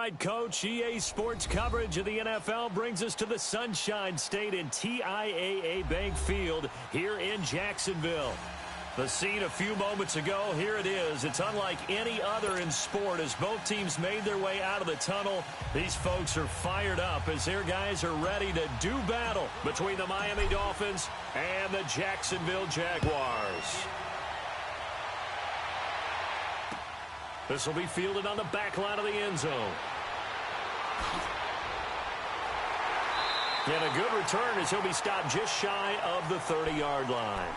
right, Coach. EA Sports coverage of the NFL brings us to the Sunshine State in TIAA Bank Field here in Jacksonville. The scene a few moments ago, here it is. It's unlike any other in sport as both teams made their way out of the tunnel. These folks are fired up as their guys are ready to do battle between the Miami Dolphins and the Jacksonville Jaguars. This will be fielded on the back line of the end zone. And a good return as he'll be stopped just shy of the 30-yard line.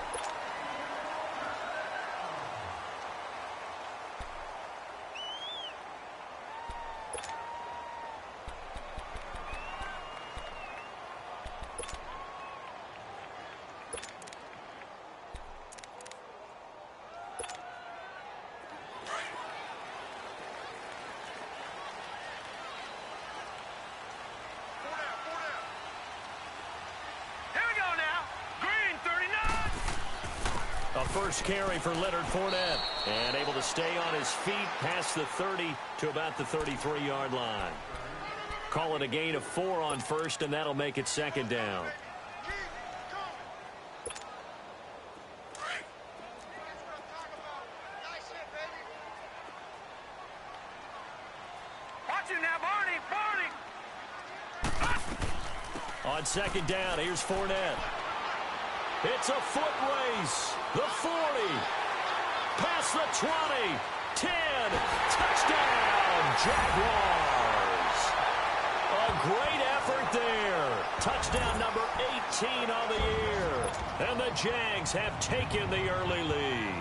First carry for Leonard Fournette, and able to stay on his feet past the 30 to about the 33-yard line. Call it a gain of 4 on first, and that'll make it second down. Watch him now, Barney! On second down, here's Fournette. It's a foot race. The 40. Past the 20. 10. Touchdown, Jaguars. A great effort there. Touchdown number 18 on the year. And the Jags have taken the early lead.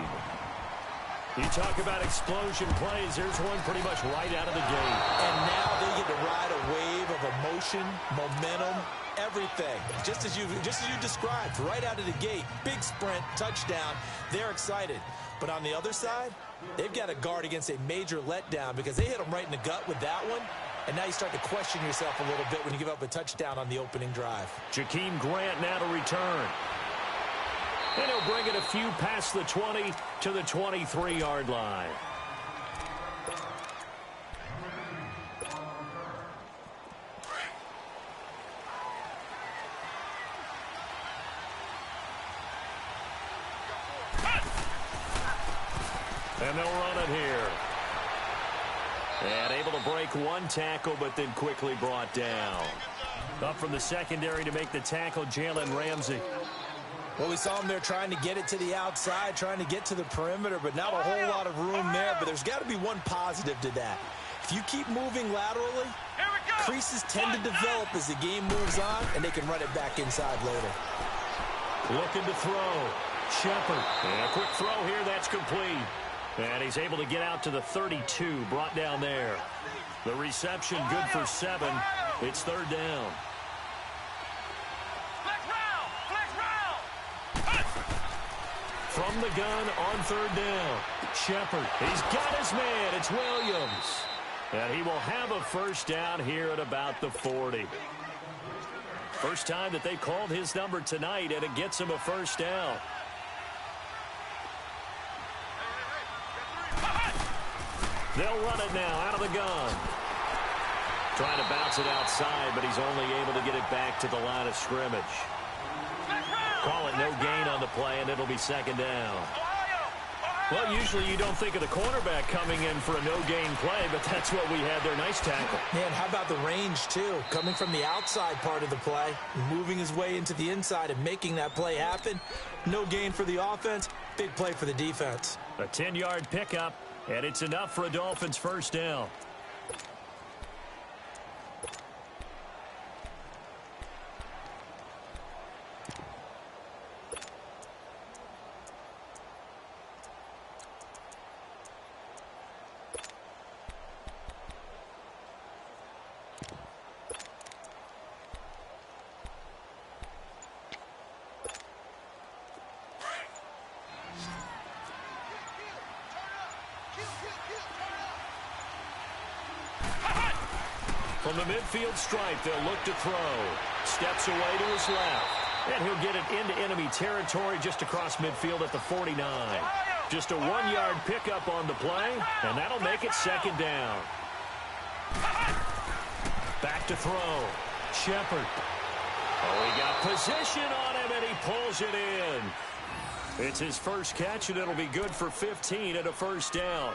You talk about explosion plays. Here's one pretty much right out of the gate. And now they get to ride a wave of emotion, momentum, everything. Just as you described, right out of the gate, big sprint, touchdown. They're excited. But on the other side, they've got to guard against a major letdown because they hit them right in the gut with that one. And now you start to question yourself a little bit when you give up a touchdown on the opening drive. Jakeem Grant now to return. And he'll bring it a few past the 20 to the 23-yard line. And they'll run it here. And able to break one tackle, but then quickly brought down. Up from the secondary to make the tackle, Jalen Ramsey. Well, we saw him there trying to get it to the outside, trying to get to the perimeter, but not a whole lot of room there. But there's got to be one positive to that. If you keep moving laterally, creases tend to develop as the game moves on, and they can run it back inside later. Looking to throw. Shepard. And a quick throw here, that's complete. And he's able to get out to the 32, brought down there. The reception good for 7. It's third down. From the gun on third down. Shepard. He's got his man. It's Williams. And he will have a first down here at about the 40. First time that they called his number tonight, and it gets him a first down. They'll run it now out of the gun. Trying to bounce it outside, but he's only able to get it back to the line of scrimmage. Call it no gain on the play, and it'll be second down. Well, usually you don't think of the cornerback coming in for a no-gain play, but that's what we had there. Nice tackle. Man, how about the range, too? Coming from the outside part of the play, moving his way into the inside and making that play happen. No gain for the offense, big play for the defense. A 10-yard pickup, and it's enough for a Dolphins first down. From the midfield stripe, they'll look to throw. Steps away to his left. And he'll get it into enemy territory just across midfield at the 49. Just a 1-yard pickup on the play, and that'll make it second down. Back to throw. Shepard. Oh, he got position on him, and he pulls it in. It's his first catch, and it'll be good for 15 and a first down.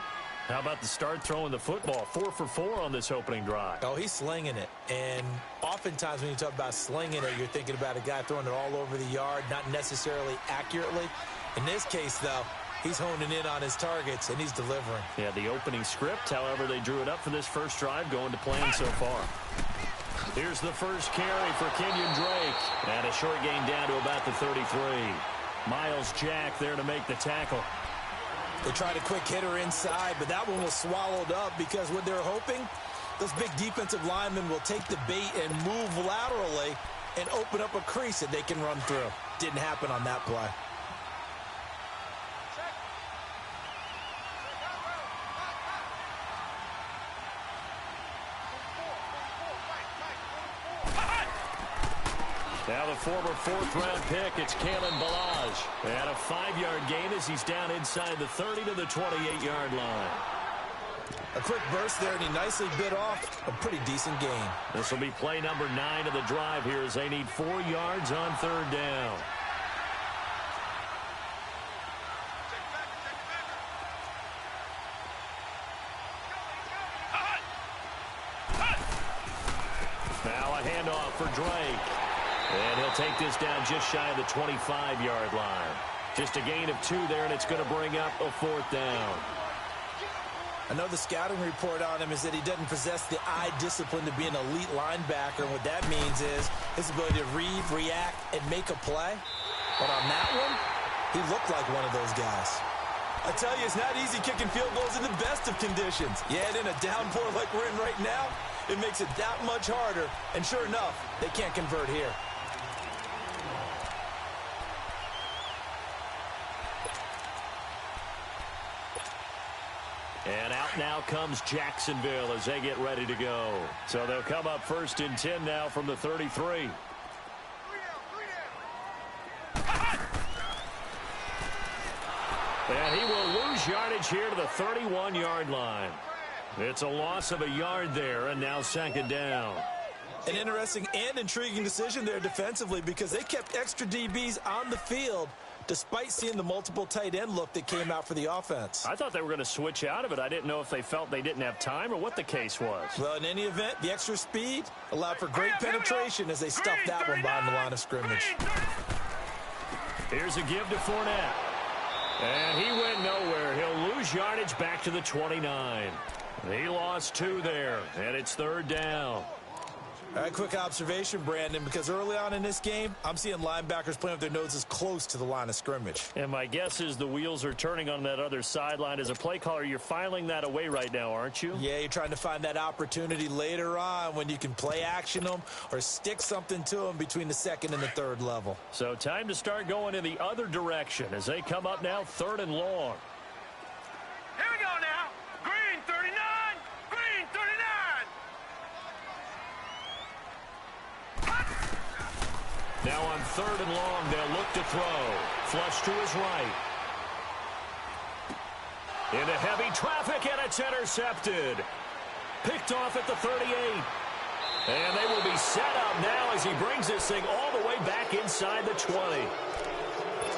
How about the start throwing the football? 4 for 4 on this opening drive. Oh, he's slinging it. And oftentimes when you talk about slinging it, you're thinking about a guy throwing it all over the yard, not necessarily accurately. In this case, though, he's honing in on his targets, and he's delivering. Yeah, the opening script, however, they drew it up for this first drive, going to plan so far. Here's the first carry for Kenyon Drake. And a short gain down to about the 33. Miles Jack there to make the tackle. They tried a quick hitter inside, but that one was swallowed up because what they're hoping, those big defensive linemen will take the bait and move laterally and open up a crease that they can run through. Didn't happen on that play. Now the former fourth-round pick, it's Kalen Ballage. And a 5-yard gain as he's down inside the 30 to the 28-yard line. A quick burst there, and he nicely bit off a pretty decent gain. This will be play number 9 of the drive here as they need 4 yards on third down. Now a handoff for Drake. And he'll take this down just shy of the 25-yard line. Just a gain of 2 there, and it's going to bring up a 4th down. I know the scouting report on him is that he doesn't possess the eye discipline to be an elite linebacker. And what that means is his ability to read, react, and make a play. But on that one, he looked like one of those guys. I tell you, it's not easy kicking field goals in the best of conditions. Yet in a downpour like we're in right now, it makes it that much harder. And sure enough, they can't convert here. And out now comes Jacksonville as they get ready to go. So they'll come up 1st and 10 now from the 33. And he will lose yardage here to the 31-yard line. It's a loss of a yard there, and now 2nd down. An interesting and intriguing decision there defensively because they kept extra DBs on the field despite seeing the multiple tight end look that came out for the offense. I thought they were going to switch out of it. I didn't know if they felt they didn't have time or what the case was. Well, in any event, the extra speed allowed for great penetration as they stuffed that one behind the line of scrimmage. Here's a give to Fournette. And he went nowhere. He'll lose yardage back to the 29. He lost 2 there, and it's 3rd down. All right, quick observation, Brandon, because early on in this game, I'm seeing linebackers playing with their noses close to the line of scrimmage. And my guess is the wheels are turning on that other sideline. As a play caller, you're filing that away right now, aren't you? Yeah, you're trying to find that opportunity later on when you can play action them or stick something to them between the 2nd and the 3rd level. So time to start going in the other direction as they come up now 3rd and long. Here we go now. Green 39. Green 39. Now on 3rd and long, they'll look to throw. Flush to his right. Into heavy traffic, and it's intercepted. Picked off at the 38. And they will be set up now as he brings this thing all the way back inside the 20.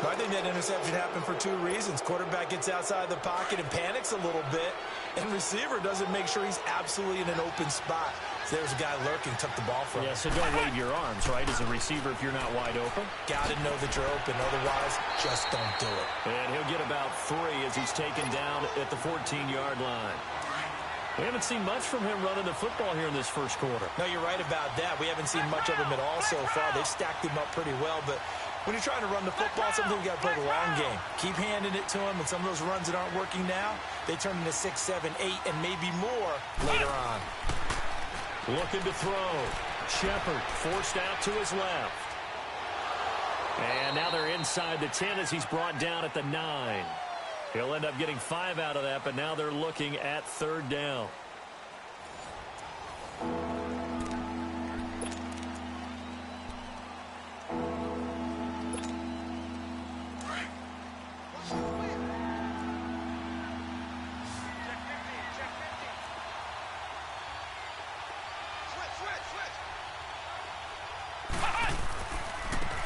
I think that interception happened for 2 reasons. Quarterback gets outside the pocket and panics a little bit, and receiver doesn't make sure he's absolutely in an open spot. So there's a guy lurking, took the ball from him. Yeah, so don't wave your arms, right, as a receiver if you're not wide open. Got to know that you're open, otherwise just don't do it. And he'll get about 3 as he's taken down at the 14-yard line. We haven't seen much from him running the football here in this first quarter. No, you're right about that. We haven't seen much of him at all so far. They've stacked him up pretty well, but when you're trying to run the football, sometimes you got to play the long game. Keep handing it to him, and some of those runs that aren't working now, they turn into 6, 7, 8, and maybe more later on. Looking to throw. Shepard forced out to his left. And now they're inside the 10 as he's brought down at the 9. He'll end up getting 5 out of that, but now they're looking at 3rd down.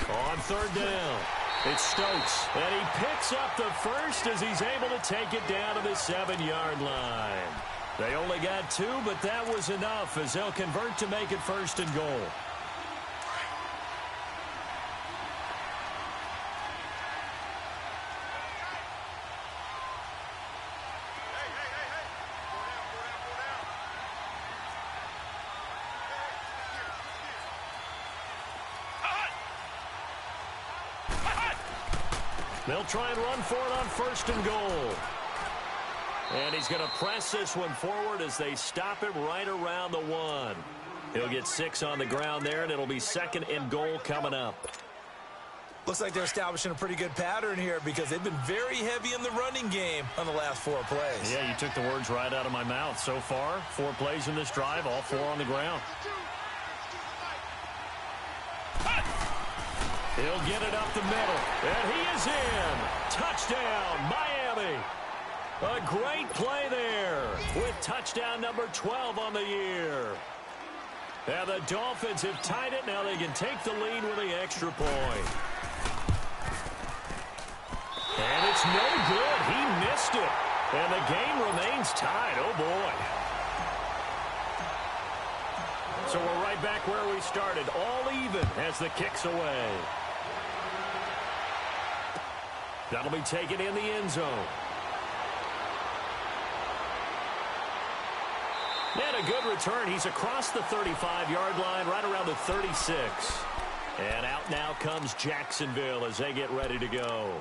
On third down, it's Stokes, and he picks up the first as he's able to take it down to the 7-yard line. They only got 2, but that was enough as they'll convert to make it first and goal. They'll try and run for it on first and goal. And he's going to press this one forward as they stop him right around the 1. He'll get 6 on the ground there, and it'll be second and goal coming up. Looks like they're establishing a pretty good pattern here because they've been very heavy in the running game on the last 4 plays. Yeah, you took the words right out of my mouth. So far, 4 plays in this drive, all 4 on the ground. He'll get it up the middle, and he is in. Touchdown, Miami. A great play there with touchdown number 12 on the year. And the Dolphins have tied it. Now they can take the lead with the extra point. And it's no good. He missed it. And the game remains tied. Oh, boy. So we're right back where we started. All even as the kick's away. That'll be taken in the end zone. And a good return. He's across the 35-yard line, right around the 36. And out now comes Jacksonville as they get ready to go.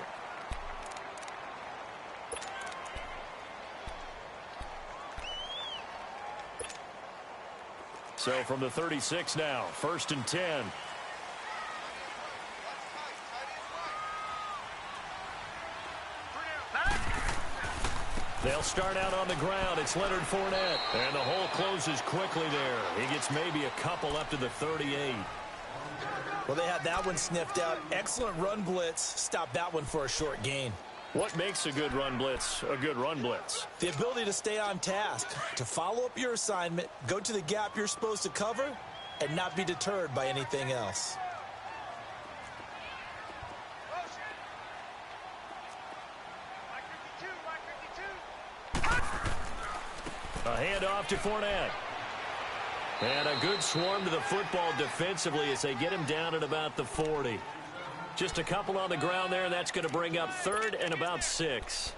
So from the 36 now, first and 10. They'll start out on the ground. It's Leonard Fournette. And the hole closes quickly there. He gets maybe a couple up to the 38. Well, they had that one sniffed out. Excellent run blitz. Stopped that one for a short gain. What makes a good run blitz a good run blitz? The ability to stay on task, to follow up your assignment, go to the gap you're supposed to cover, and not be deterred by anything else. A handoff to Fournette. And a good swarm to the football defensively as they get him down at about the 40. Just a couple on the ground there, and that's going to bring up third and about 6.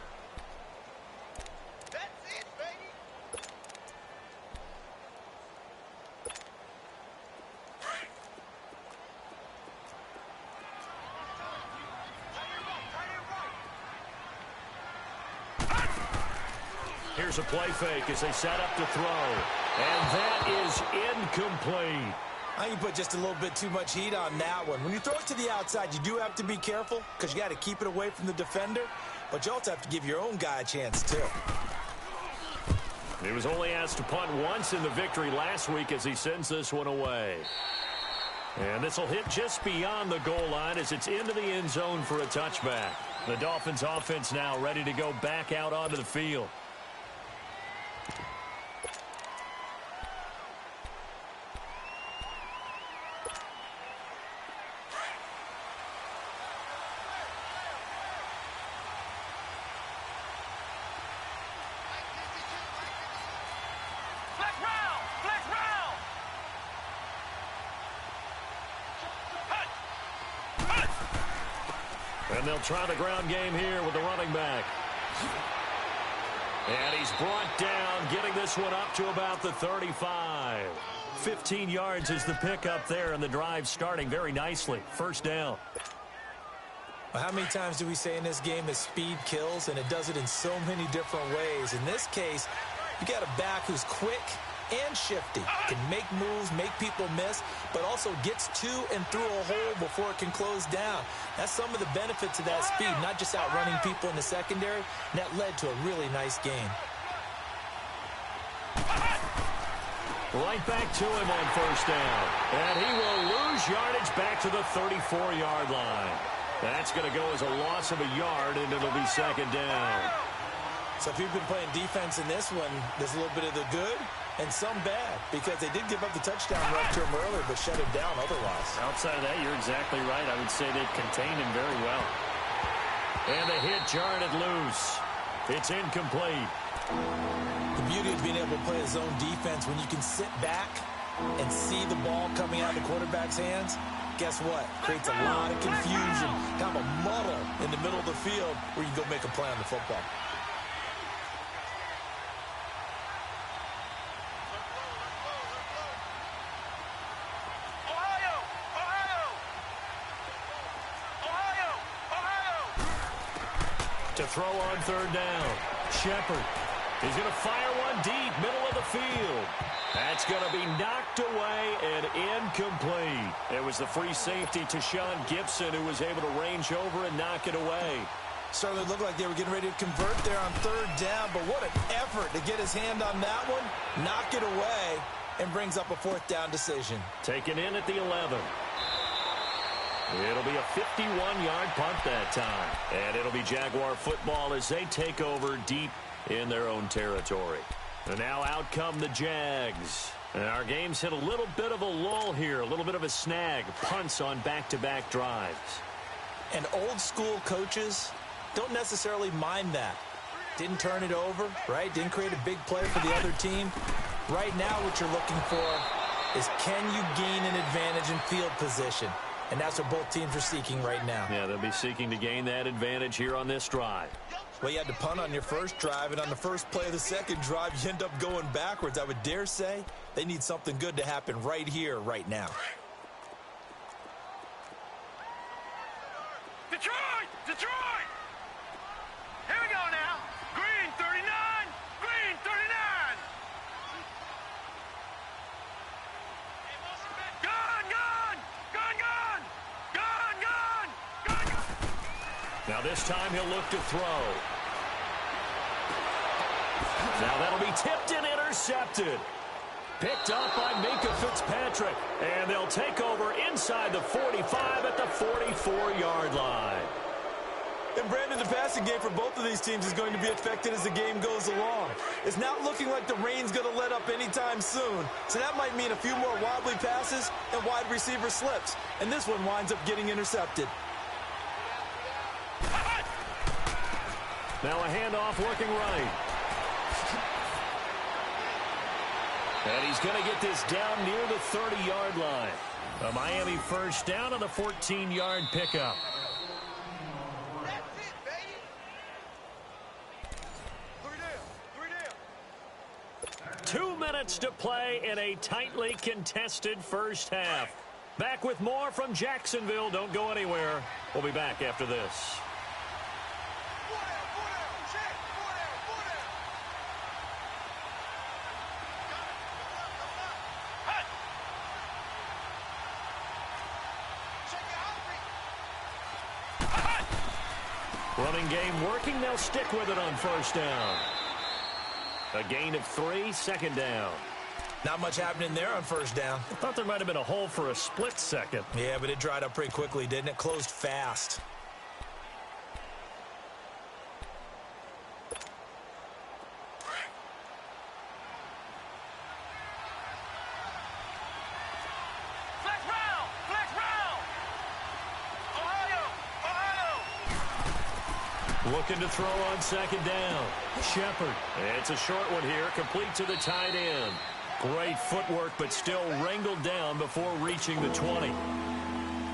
That's it, baby. Here's a play fake as they set up to throw. And that is incomplete. I think you put just a little bit too much heat on that one. When you throw it to the outside, you do have to be careful because you got to keep it away from the defender, but you also have to give your own guy a chance too. He was only asked to punt once in the victory last week as he sends this one away. And this will hit just beyond the goal line as it's into the end zone for a touchback. The Dolphins offense now ready to go back out onto the field. And they'll try the ground game here with the running back. And he's brought down, getting this one up to about the 35. 15 yards is the pickup there, and the drive starting very nicely. First down. Well, how many times do we say in this game that speed kills, and it does it in so many different ways? In this case, you got a back who's quick and shifty, can make moves, make people miss, but also gets to and through a hole before it can close down. That's some of the benefits of that speed, not just outrunning people in the secondary, and that led to a really nice game. Right back to him on first down. And he will lose yardage back to the 34-yard line. That's going to go as a loss of a yard, and it'll be second down. So if you've been playing defense in this one, there's a little bit of the good and some bad, because they did give up the touchdown run to him earlier, but shut him down otherwise. Outside of that, you're exactly right. I would say they've contained him very well. And the hit jarred it loose. It's incomplete. The beauty of being able to play a zone defense when you can sit back and see the ball coming out of the quarterback's hands, guess what? Creates a lot of confusion, kind of a muddle in the middle of the field where you go make a play on the football. To throw on third down. Shepard. He's going to fire one deep, middle of the field. That's going to be knocked away and incomplete. It was the free safety to Sean Gibson who was able to range over and knock it away. Certainly looked like they were getting ready to convert there on third down, but what an effort to get his hand on that one, knock it away, and brings up a fourth down decision. Taken in at the 11. It'll be a 51-yard punt that time. And it'll be Jaguar football as they take over deep in their own territory. And now out come the Jags. And our game's hit a little bit of a lull here, a little bit of a snag. Punts on back-to-back drives. And old-school coaches don't necessarily mind that. Didn't turn it over, right? Didn't create a big play for the other team. Right now what you're looking for is, can you gain an advantage in field position? And that's what both teams are seeking right now. Yeah, they'll be seeking to gain that advantage here on this drive. Well, you had to punt on your first drive, and on the first play of the second drive, you end up going backwards. I would dare say they need something good to happen right here, right now. Detroit! Detroit! Here we go now. Green 39. Green 39. Gun, gun! Gun, gun! Gun, gun! Gun, gun! Now this time he'll look to throw. Now that'll be tipped and intercepted. Picked up by Minkah Fitzpatrick. And they'll take over inside the 45 at the 44-yard line. And Brandon, the passing game for both of these teams is going to be affected as the game goes along. It's not looking like the rain's going to let up anytime soon. So that might mean a few more wobbly passes and wide receiver slips. And this one winds up getting intercepted. Now a handoff looking right. And he's going to get this down near the 30-yard line. A Miami first down on the 14-yard pickup. That's it, baby. 3 down. 2 minutes to play in a tightly contested first half. Back with more from Jacksonville. Don't go anywhere. We'll be back after this. Running game working. They'll stick with it on first down. A gain of 3, second down. Not much happening there on first down. I thought there might have been a hole for a split second. Yeah, but it dried up pretty quickly, didn't it? Closed fast. Flex round! Flex round! Ohio! Ohio! Looking to throw on second down. Shepard. It's a short one here, complete to the tight end. Great footwork, but still wrangled down before reaching the 20.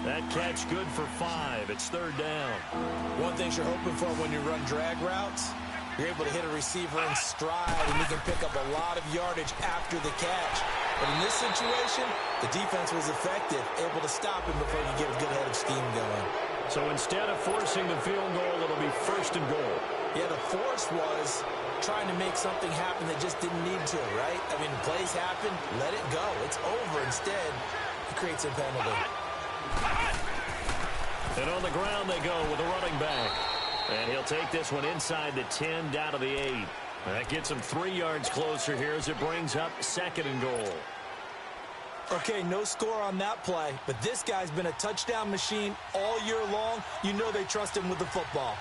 That catch good for 5. It's third down. One thing you're hoping for when you run drag routes, you're able to hit a receiver in stride, and you can pick up a lot of yardage after the catch. But in this situation, the defense was effective, able to stop him before you get a good head of steam going. So instead of forcing the field goal, it'll be first and goal. Yeah, the force was trying to make something happen that just didn't need to, right? I mean, plays happen, let it go. It's over. Instead, he creates a penalty. And on the ground they go with a running back. And he'll take this one inside the 10, down to the 8. That gets him 3 yards closer here as it brings up second and goal. Okay, no score on that play, but this guy's been a touchdown machine all year long. You know they trust him with the football.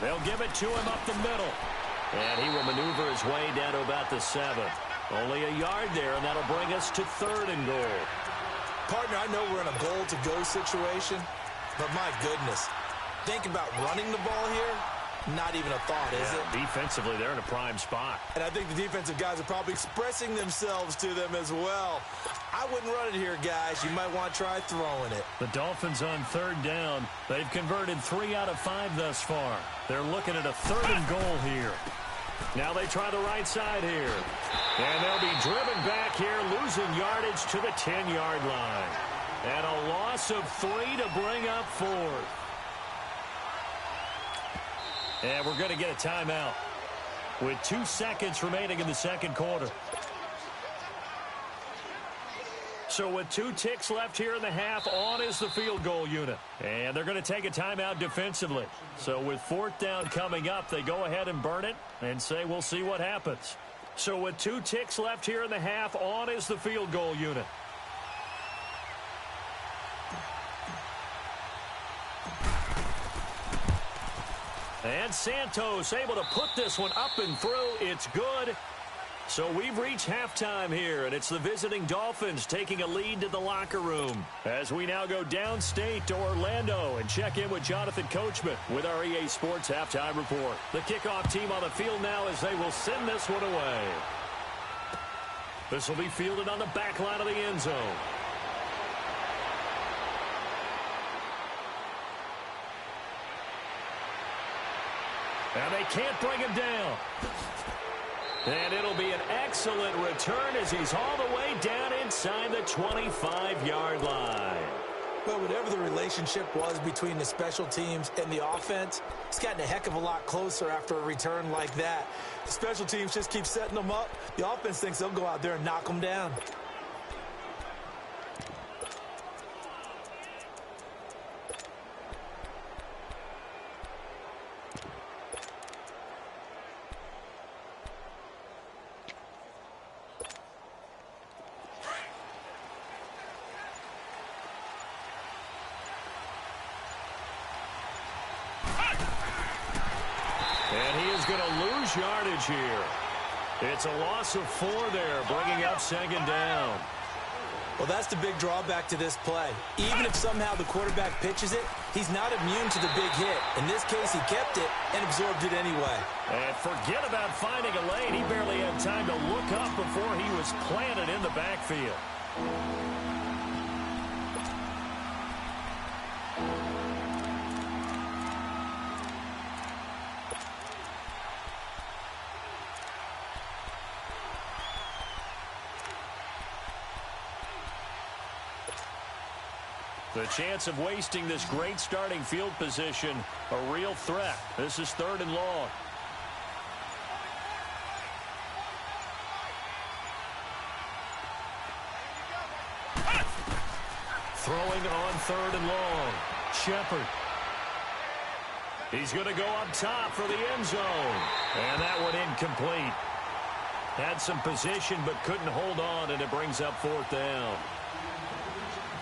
They'll give it to him up the middle. And he will maneuver his way down to about the 7. Only a yard there, and that'll bring us to 3rd and goal. Partner, I know we're in a goal-to-go situation, but my goodness, think about running the ball here. Not even a thought, is it? Defensively, they're in a prime spot. And I think the defensive guys are probably expressing themselves to them as well. I wouldn't run it here, guys. You might want to try throwing it. The Dolphins on 3rd down. They've converted 3 out of 5 thus far. They're looking at a 3rd and goal here. Now they try the right side here. And they'll be driven back here, losing yardage to the 10-yard line. And a loss of 3 to bring up 4th. And we're going to get a timeout with 2 seconds remaining in the second quarter. So with 2 ticks left here in the half, on is the field goal unit. And they're going to take a timeout defensively. So with 4th down coming up, they go ahead and burn it and say we'll see what happens. So with 2 ticks left here in the half, on is the field goal unit. And Santos able to put this one up and through. It's good. So we've reached halftime here, and it's the visiting Dolphins taking a lead to the locker room. As we now go downstate to Orlando and check in with Jonathan Coachman with our EA Sports Halftime Report. The kickoff team on the field now as they will send this one away. This will be fielded on the back line of the end zone. And they can't bring him down. And it'll be an excellent return as he's all the way down inside the 25-yard line. Well, whatever the relationship was between the special teams and the offense, it's gotten a heck of a lot closer after a return like that. The special teams just keep setting them up. The offense thinks they'll go out there and knock them down. Yardage here. It's a loss of 4 there, bringing up 2nd down. Well, that's the big drawback to this play. Even if somehow the quarterback pitches it, he's not immune to the big hit. In this case, he kept it and absorbed it anyway. And forget about finding a lane. He barely had time to look up before he was planted in the backfield. The chance of wasting this great starting field position, a real threat. This is 3rd and long. Throwing on 3rd and long. Shepard. He's going to go up top for the end zone. And that one incomplete. Had some position but couldn't hold on, and it brings up 4th down.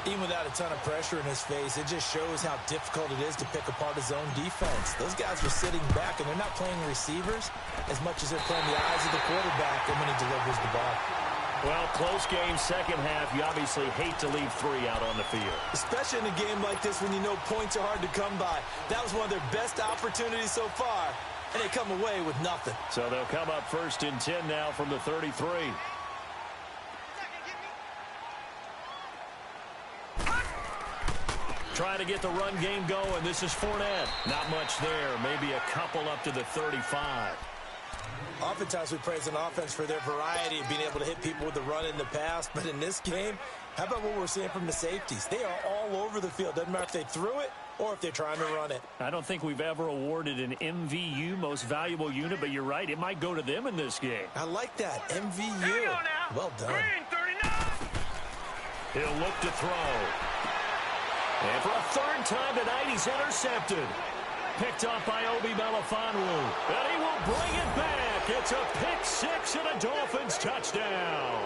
Even without a ton of pressure in his face, it just shows how difficult it is to pick apart his own defense. Those guys are sitting back, and they're not playing receivers as much as they're playing the eyes of the quarterback and when he delivers the ball. Well, close game, second half. You obviously hate to leave 3 out on the field. Especially in a game like this when you know points are hard to come by. That was one of their best opportunities so far, and they come away with nothing. So they'll come up 1st and 10 now from the 33. Trying to get the run game going. This is Fournette. Not much there. Maybe a couple up to the 35. Oftentimes we praise an offense for their variety of being able to hit people with the run in the past. But in this game, how about what we're seeing from the safeties? They are all over the field. Doesn't matter if they threw it or if they're trying to run it. I don't think we've ever awarded an MVU, most valuable unit, but you're right. It might go to them in this game. I like that. MVU. Here we go now. Well done. Green 39. He'll look to throw. And for a 3rd time tonight, he's intercepted. Picked up by Obi Melifonwu. And he will bring it back. It's a pick 6 and a Dolphins touchdown.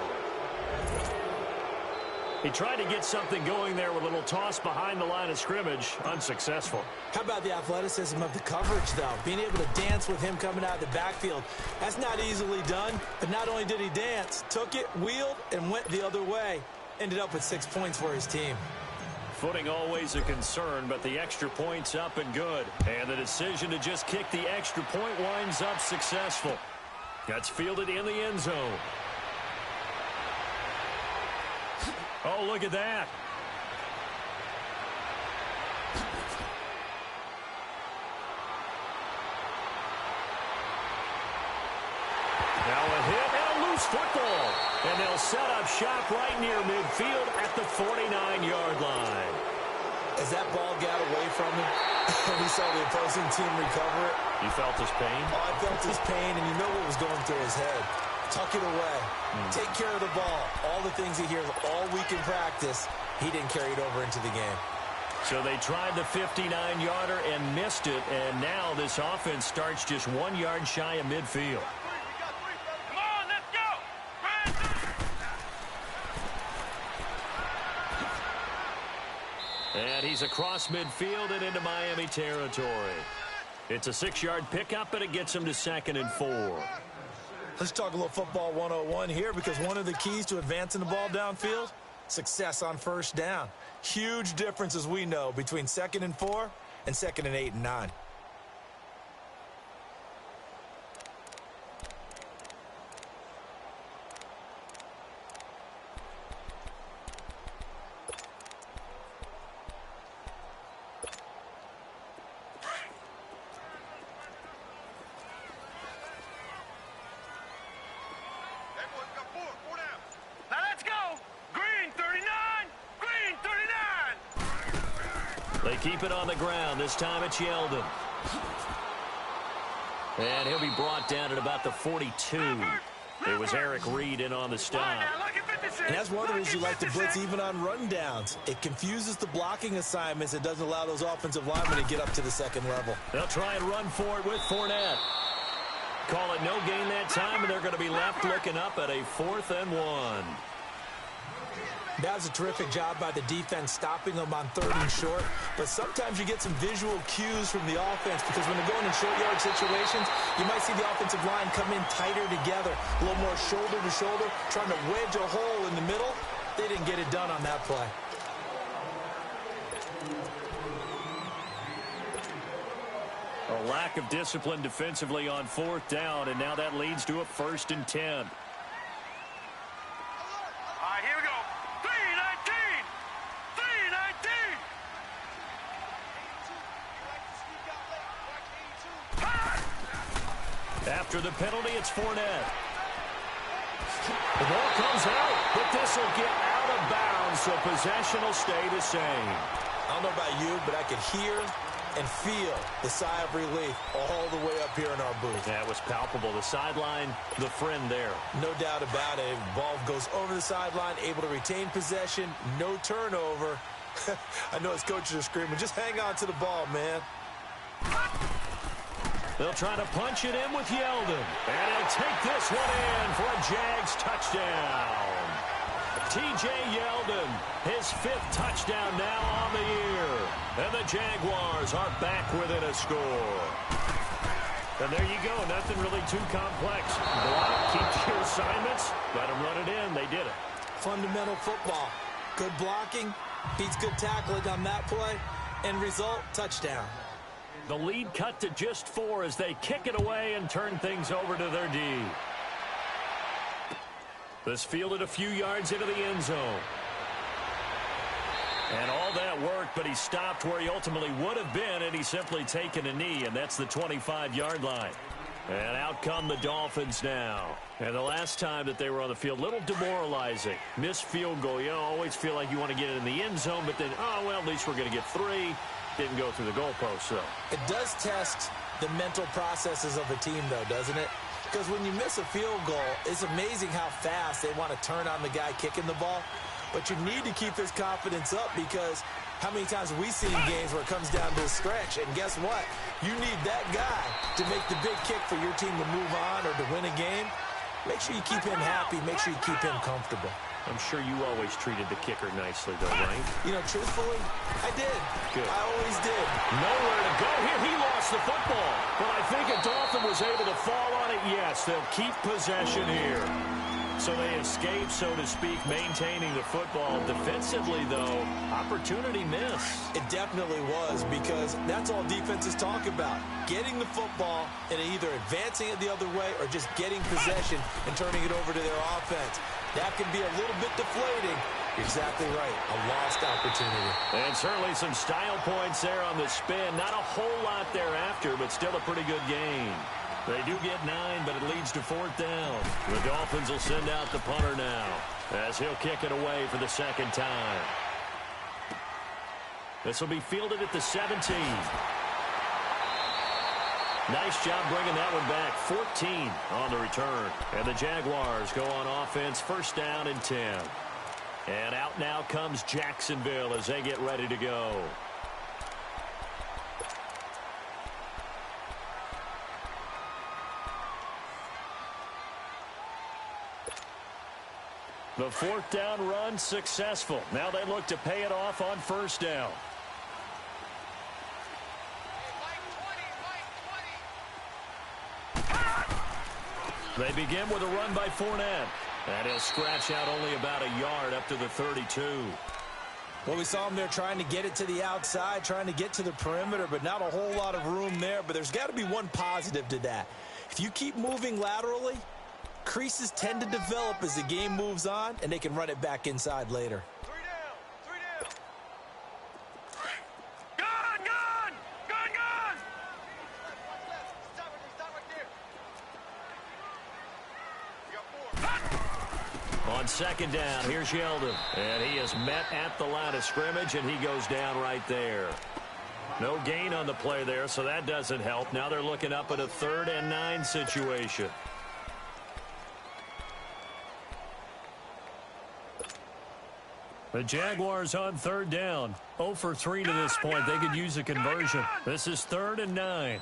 He tried to get something going there with a little toss behind the line of scrimmage. Unsuccessful. How about the athleticism of the coverage, though? Being able to dance with him coming out of the backfield. That's not easily done. But not only did he dance, took it, wheeled, and went the other way. Ended up with 6 points for his team. Footing always a concern, but the extra point's up and good. And the decision to just kick the extra point winds up successful. That's fielded in the end zone. Oh, look at that. Now a hit and a loose football. And they'll set up shop right near midfield at the 49-yard line. As that ball got away from him, and he saw the opposing team recover it. You felt his pain? Oh, I felt his pain, and you know what was going through his head. Tuck it away. Take care of the ball. All the things he hears all week in practice, he didn't carry it over into the game. So they tried the 59-yarder and missed it, and now this offense starts just 1 yard shy of midfield. Come on, let's go! And he's across midfield and into Miami territory. It's a 6-yard pickup, but it gets him to 2nd and 4. Let's talk a little football 101 here, because one of the keys to advancing the ball downfield, success on first down. Huge difference, as we know, between 2nd and 4 and 2nd and 8 and 9. Now let's go! Green 39! Green 39! They keep it on the ground. This time it's Yeldon. And he'll be brought down at about the 42. It was Eric Reed in on the stop. And that's one of the reasons you like to blitz even on rundowns. It confuses the blocking assignments. It doesn't allow those offensive linemen to get up to the second level. They'll try and run for it with Fournette. Call it no gain that time, and they're going to be left looking up at a 4th and 1. That was a terrific job by the defense stopping them on 3rd and short. But sometimes you get some visual cues from the offense, because when they're going in short yard situations, you might see the offensive line come in tighter together, a little more shoulder to shoulder, trying to wedge a hole in the middle. They didn't get it done on that play. A lack of discipline defensively on 4th down, and now that leads to a 1st and 10. All right, here we go. 3-19! 3-19! After the penalty, it's Fournette. The ball comes out, but this will get out of bounds, so possession will stay the same. I don't know about you, but I could hear and feel the sigh of relief all the way up here in our booth. That was palpable. The sideline, the friend there. No doubt about it. Ball goes over the sideline, able to retain possession, no turnover. I know his coaches are screaming, just hang on to the ball, man. They'll try to punch it in with Yeldon. And he'll take this one in for a Jags touchdown. T.J. Yeldon, his 5th touchdown now on the year. And the Jaguars are back within a score. And there you go. Nothing really too complex. Block, keep your assignments, let them run it in. They did it. Fundamental football. Good blocking, beats good tackling on that play, and result, touchdown. The lead cut to just 4 as they kick it away and turn things over to their D. This fielded a few yards into the end zone. And all that worked, but he stopped where he ultimately would have been, and he's simply taken a knee, and that's the 25-yard line. And out come the Dolphins now. And the last time that they were on the field, a little demoralizing. Missed field goal. You always feel like you want to get it in the end zone, but then, oh, well, at least we're going to get 3. Didn't go through the goalpost, though. It does test the mental processes of a team, though, doesn't it? Because when you miss a field goal, it's amazing how fast they want to turn on the guy kicking the ball. But you need to keep his confidence up, because how many times have we seen games where it comes down to a stretch? And guess what? You need that guy to make the big kick for your team to move on or to win a game. Make sure you keep him happy. Make sure you keep him comfortable. I'm sure you always treated the kicker nicely, though, right? You know, truthfully, I did. Good. I always did. Nowhere to go here. He lost the football. But I think if Dolphin was able to fall on it, yes, they'll keep possession here. So they escape, so to speak, maintaining the football. Defensively, though, opportunity miss. It definitely was, because that's all defenses talk about. Getting the football and either advancing it the other way or just getting possession and turning it over to their offense. That can be a little bit deflating. You're exactly right. A lost opportunity. And certainly some style points there on the spin. Not a whole lot thereafter, but still a pretty good game. They do get 9, but it leads to 4th down. The Dolphins will send out the punter now, as he'll kick it away for the second time. This will be fielded at the 17. Nice job bringing that one back. 14 on the return. And the Jaguars go on offense, 1st down and 10. And out now comes Jacksonville as they get ready to go. The 4th down run successful. Now they look to pay it off on 1st down. They begin with a run by Fournette. And he'll scratch out only about a yard up to the 32. Well, we saw him there trying to get it to the outside, trying to get to the perimeter, but not a whole lot of room there. But there's got to be one positive to that. If you keep moving laterally, creases tend to develop as the game moves on, and they can run it back inside later. 3 down. 3 down. Gone. Stop right there. You got 4. On 2nd down, here's Yeldon. And he is met at the line of scrimmage, and he goes down right there. No gain on the play there, so that doesn't help. Now they're looking up at a 3rd and 9 situation. The Jaguars on 3rd down. 0 for 3 to this point. They could use a conversion. This is 3rd and 9.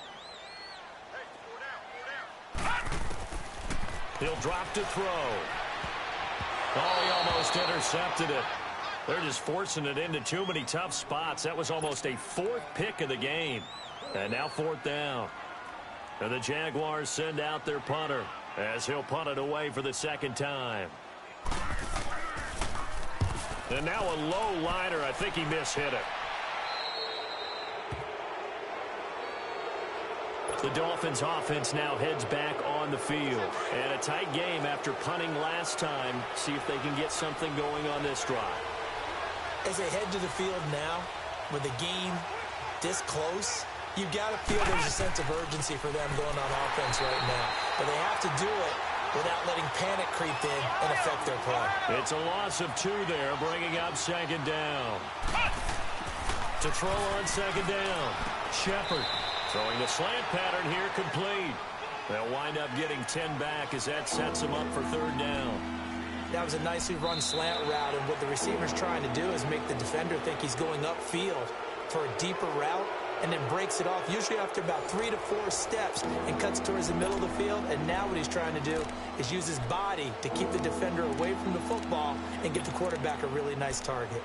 He'll drop to throw. Oh, he almost intercepted it. They're just forcing it into too many tough spots. That was almost a 4th pick of the game. And now 4th down. And the Jaguars send out their punter as he'll punt it away for the 2nd time. And now a low liner. I think he mishit it. The Dolphins offense now heads back on the field. And a tight game after punting last time. See if they can get something going on this drive. As they head to the field now, with the game this close, you've got to feel there's a sense of urgency for them going on offense right now. But they have to do it without letting panic creep in and affect their play. It's a loss of 2 there, bringing up 2nd down. To throw on 2nd down. Shepard throwing the slant pattern here, complete. They'll wind up getting 10 back as that sets them up for 3rd down. That was a nicely run slant route, and what the receiver's trying to do is make the defender think he's going upfield for a deeper route, and then breaks it off, usually after about 3 to 4 steps, and cuts towards the middle of the field. And now what he's trying to do is use his body to keep the defender away from the football and give the quarterback a really nice target.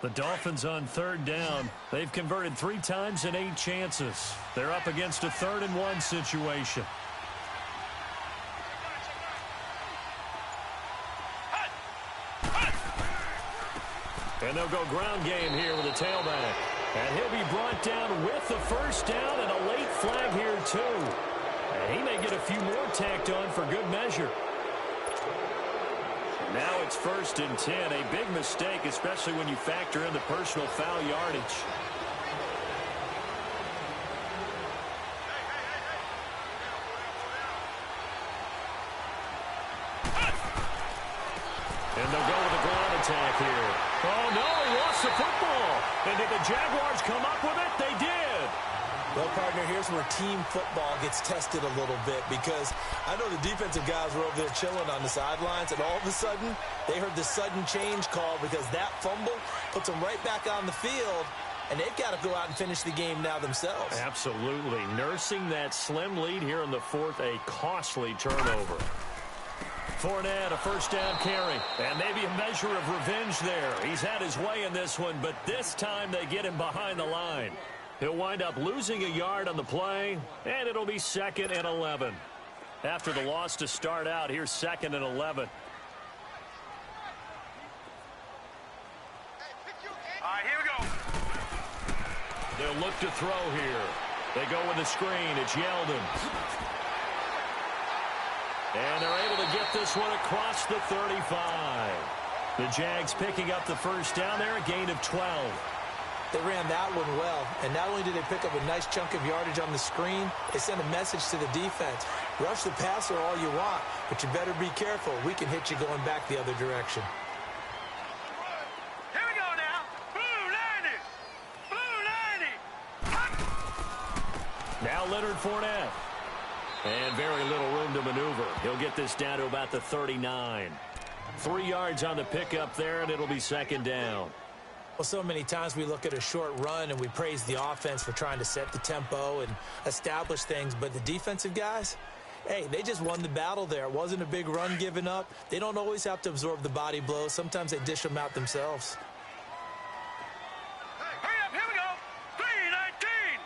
The Dolphins on 3rd down. They've converted 3 times in 8 chances. They're up against a 3rd and 1 situation. And they'll go ground game here with a tailback. And he'll be brought down with the 1st down and a late flag here too. And he may get a few more tacked on for good measure. Now it's 1st and 10. A big mistake, especially when you factor in the personal foul yardage. And they'll go with a ground attack here. Oh, no, he lost the football. And did the Jaguars come up with it? They did. Well, partner, here's where team football gets tested a little bit, because I know the defensive guys were over there chilling on the sidelines, and all of a sudden, they heard the sudden change call because that fumble puts them right back on the field, and they've got to go out and finish the game now themselves. Absolutely. Nursing that slim lead here in the fourth, a costly turnover. Fournette, a first down carry, and maybe a measure of revenge there. He's had his way in this one, but this time they get him behind the line. He'll wind up losing a yard on the play, and it'll be 2nd and 11. After the loss to start out, here's 2nd and 11. All right, here we go. They'll look to throw here. They go with the screen. It's Yeldon. And they're able to get this one across the 35. The Jags picking up the first down there, a gain of 12. They ran that one well, and not only did they pick up a nice chunk of yardage on the screen, they sent a message to the defense. Rush the passer all you want, but you better be careful. We can hit you going back the other direction. Here we go now. Blue 90. Blue 90. Hot. Now Leonard Fournette. And very little room to maneuver. He'll get this down to about the 39. 3 yards on the pickup there, and it'll be 2nd down. Well, so many times we look at a short run and we praise the offense for trying to set the tempo and establish things, but the defensive guys, hey, they just won the battle there. It wasn't a big run given up. They don't always have to absorb the body blows. Sometimes they dish them out themselves. Hurry up, here we go. 319.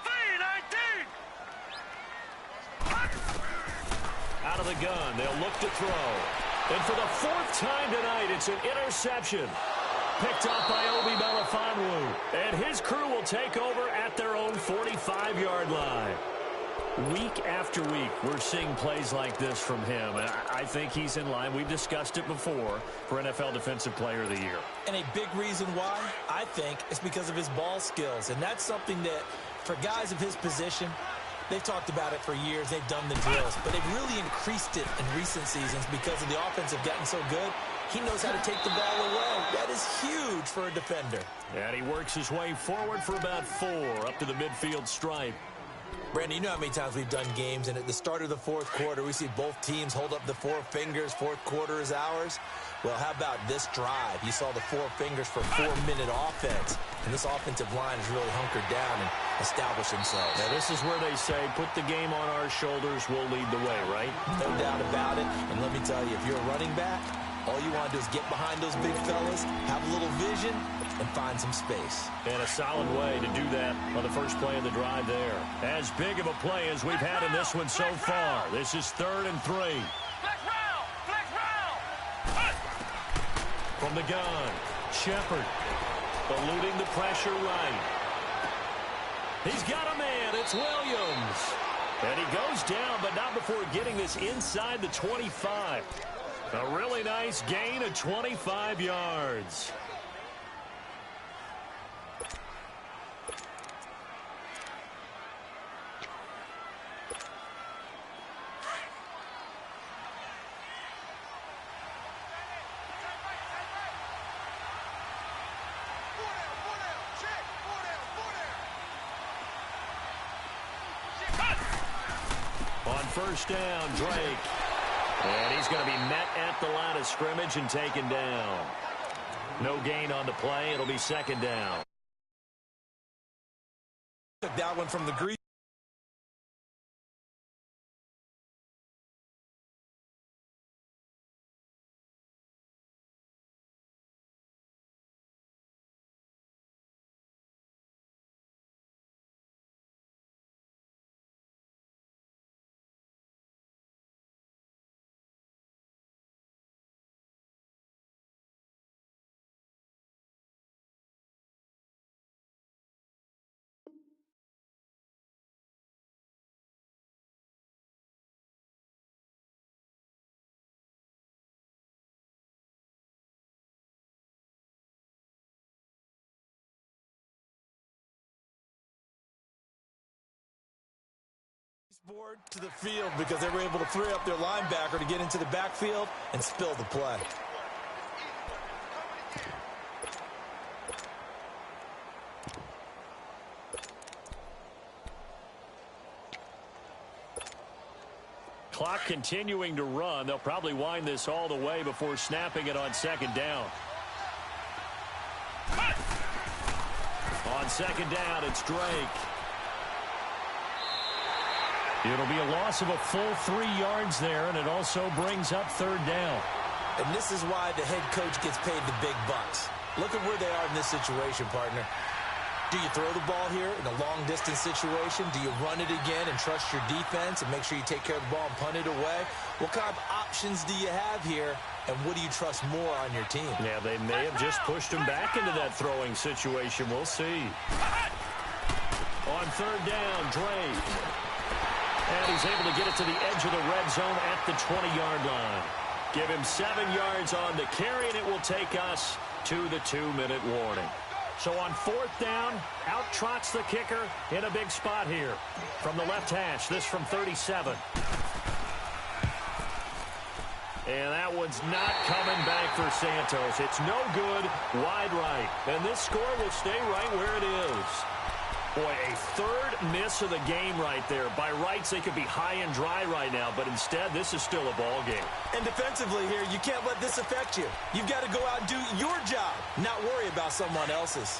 319. Out of the gun, they'll look to throw. And for the 4th time tonight, it's an interception. Picked up by Obi Melifonwu. And his crew will take over at their own 45-yard line. Week after week, we're seeing plays like this from him. And I think he's in line. We've discussed it before for NFL Defensive Player of the Year. And a big reason why, I think, is because of his ball skills. And that's something that, for guys of his position, they've talked about it for years. They've done the drills. But they've really increased it in recent seasons because of the offense have gotten so good. He knows how to take the ball away. That is huge for a defender. And he works his way forward for about 4 up to the midfield stripe. Brandon, you know how many times we've done games, and at the start of the fourth quarter, we see both teams hold up the 4 fingers. Fourth quarter is ours. Well, how about this drive? You saw the 4 fingers for 4-minute offense, and this offensive line is really hunkered down and established themselves. Now, this is where they say, put the game on our shoulders, we'll lead the way, right? No doubt about it. And let me tell you, if you're a running back, all you want to do is get behind those big fellas, have a little vision, and find some space. And a solid way to do that on the first play of the drive there. As big of a play as we've had in this one so far. This is 3rd and 3. Flex round. Flex round. From the gun, Shepard eluding the pressure right. He's got a man. It's Williams. And he goes down, but not before getting this inside the 25. A really nice gain of 25 yards. On first down, Drake. And he's going to be met at the line of scrimmage and taken down. No gain on the play. It'll be 2nd down. Took that one from the grease. Board to the field because they were able to free up their linebacker to get into the backfield and spill the play. Clock continuing to run. They'll probably wind this all the way before snapping it on second down. On second down, it's Drake. It'll be a loss of a full 3 yards there, and it also brings up third down. And this is why the head coach gets paid the big bucks. Look at where they are in this situation, partner. Do you throw the ball here in a long-distance situation? Do you run it again and trust your defense and make sure you take care of the ball and punt it away? What kind of options do you have here, and what do you trust more on your team? Yeah, they may have just pushed him back into that throwing situation. We'll see. On third down, Drake. And he's able to get it to the edge of the red zone at the 20-yard line. Give him 7 yards on the carry, and it will take us to the 2-minute warning. So on fourth down, out trots the kicker in a big spot here. From the left hash, this from 37. And that one's not coming back for Santos. It's no good, wide right. And this score will stay right where it is. Boy, a third miss of the game right there. By rights, they could be high and dry right now, but instead, this is still a ball game. And defensively here, you can't let this affect you. You've got to go out and do your job, not worry about someone else's.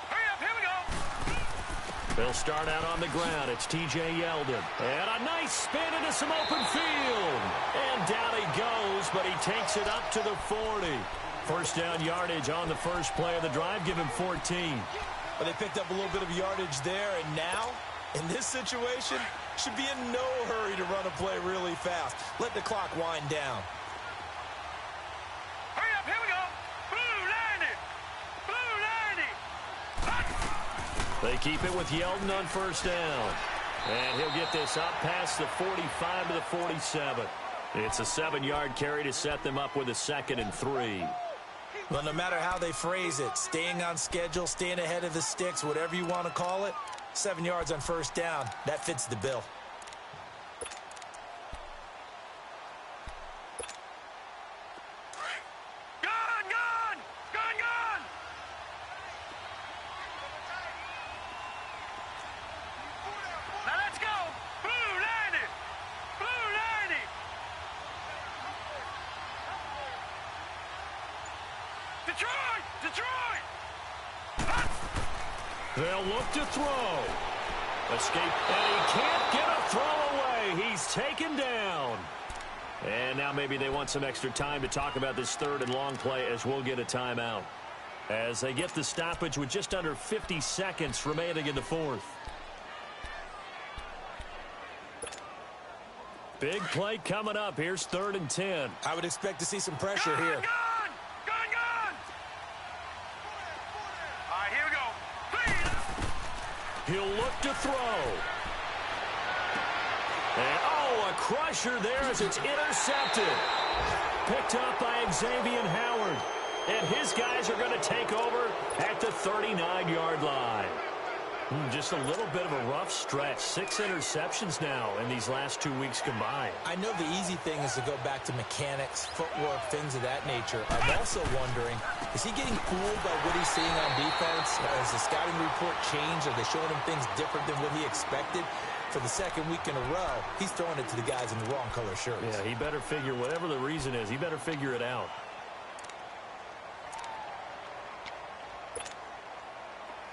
Hurry up, here we go. They'll start out on the ground. It's T.J. Yeldon. And a nice spin into some open field. And down he goes, but he takes it up to the 40. First down yardage on the first play of the drive. Give him 14. But they picked up a little bit of yardage there, and now, in this situation, should be in no hurry to run a play really fast. Let the clock wind down. Hurry up, here we go. Blue 90. They keep it with Yeldon on first down. And he'll get this up past the 45 to the 47. It's a 7-yard carry to set them up with a 2nd and 3. Well, no matter how they phrase it, staying on schedule, staying ahead of the sticks, whatever you want to call it, 7 yards on first down, that fits the bill. Now let's go. Blue 90. Blue 90. Detroit! Detroit! They'll look to throw. Escape, and he can't get a throw away. He's taken down. And now maybe they want some extra time to talk about this third and long play as we'll get a timeout. As they get the stoppage with just under 50 seconds remaining in the fourth. Big play coming up. Here's 3rd and 10. I would expect to see some pressure here. Gun! All right, here we go. Please. He'll look to throw. And, oh, a crusher there as it's intercepted. Picked up by Xavier Howard. And his guys are going to take over at the 39-yard line. Just a little bit of a rough stretch. 6 interceptions now in these last 2 weeks combined. I know the easy thing is to go back to mechanics, footwork, things of that nature. I'm also wondering, is he getting fooled by what he's seeing on defense? Has the scouting report changed? Are they showing him things different than what he expected? For the 2nd week in a row, he's throwing it to the guys in the wrong color shirts. Yeah, he better figure, whatever the reason is, he better figure it out.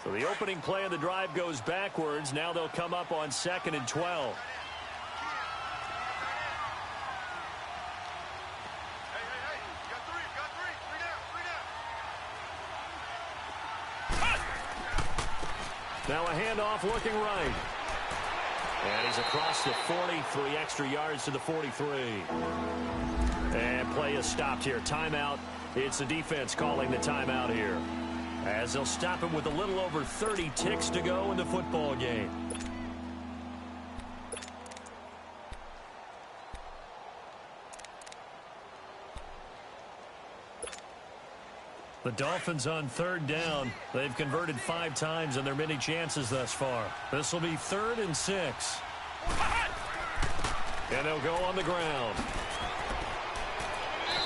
So the opening play of the drive goes backwards. Now they'll come up on 2nd and 12. Now a handoff looking right. And he's across the 40, 3 extra yards to the 43. And play is stopped here. Timeout. It's the defense calling the timeout here, as they'll stop him with a little over 30 ticks to go in the football game. The Dolphins on 3rd down. They've converted 5 times in their many chances thus far. This will be 3rd and 6. And they'll go on the ground.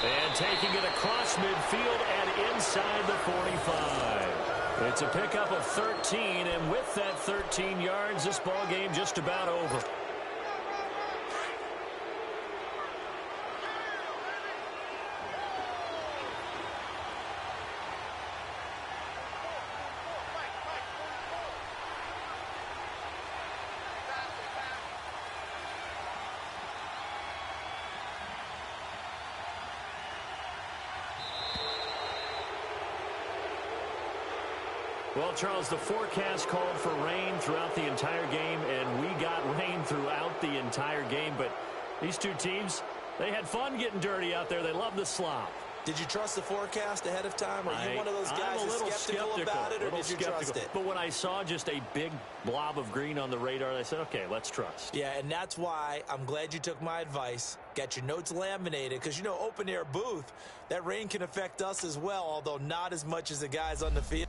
And taking it across midfield and inside the 45. It's a pickup of 13, and with that 13 yards, this ball game just about over. Well, Charles, the forecast called for rain throughout the entire game, and we got rain throughout the entire game. But these two teams, they had fun getting dirty out there. They love the slop. Did you trust the forecast ahead of time? Are you one of those guys who's skeptical about it, or did you trust it? But when I saw just a big blob of green on the radar, I said, okay, let's trust. Yeah, and that's why I'm glad you took my advice. Got your notes laminated, because, you know, open-air booth, that rain can affect us as well, although not as much as the guys on the field.